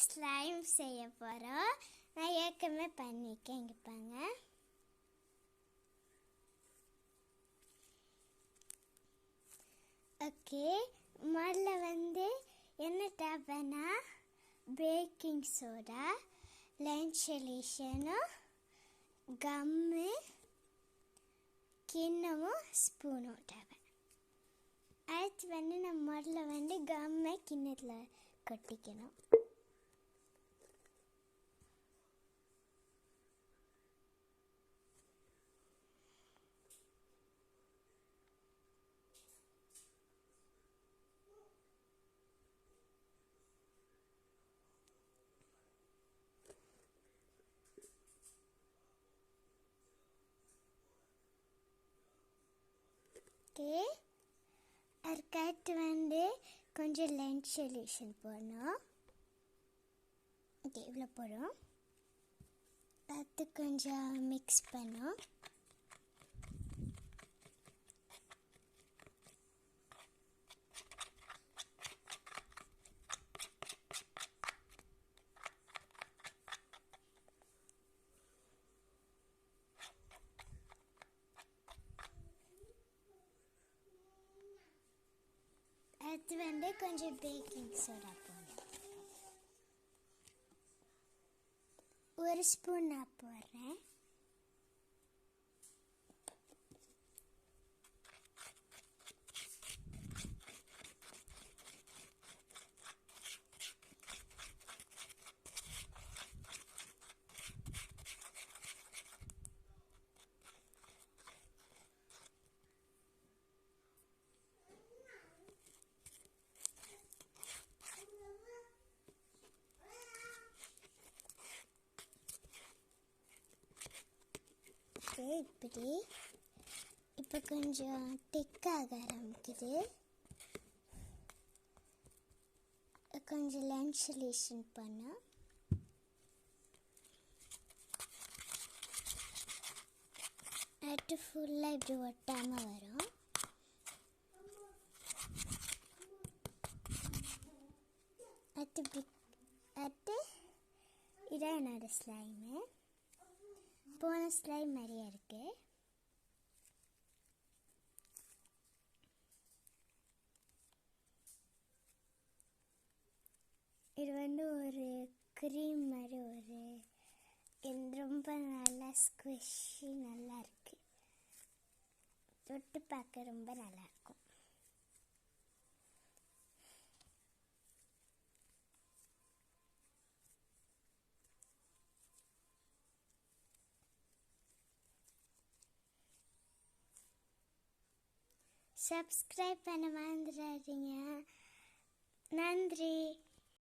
Slime செய்ய போகிறோம். நான் ஏற்கனவே பண்ணியிருக்கேன். இங்கே பாருங்க. ஓகே, முதல்ல என்ன தேவைன்னா பேக்கிங் சோடா, லென்ஸ் சொல்யூஷனும், கம்மு, கிண்ணமும் ஸ்பூனும் தேவை. அடுத்து நம்ம முதல்ல கம்மை கிண்ணத்தில் கொட்டிக்கணும். ஓகே, அதுக்கடுத்து கொஞ்சம் லென்ஸ் சொல்யூஷன் போடணும். ஓகே, இவ்வளோ போடும். அது கொஞ்சம் மிக்ஸ் பண்ணோம். அடுத்து கொஞ்சம் பேக்கிங் சோடா போடணும். 1 ஸ்பூன் நான் போடுறேன். இப்படி இப்போ கொஞ்சம் திக்காக ஆரம்பிக்குது. கொஞ்சம் லென்ஸ் சொல்யூஷன் பண்ணோம். அடுத்து ஃபுல்லாக இப்படி ஒட்டாமல் வரும். அடுத்து இதான் என்னோட ஸ்லைமு. போன ஸ்லைம் நிறைய இருக்கு. இது ஒரு க்ரீம் மாதிரி ரொம்ப நல்லா ஸ்குவிஷி நல்லா இருக்கு. தொட்டு பார்க்க ரொம்ப நல்லா இருக்கும். சப்ஸ்கிரைப் பண்ண மறந்துடாதீங்க. நன்றி.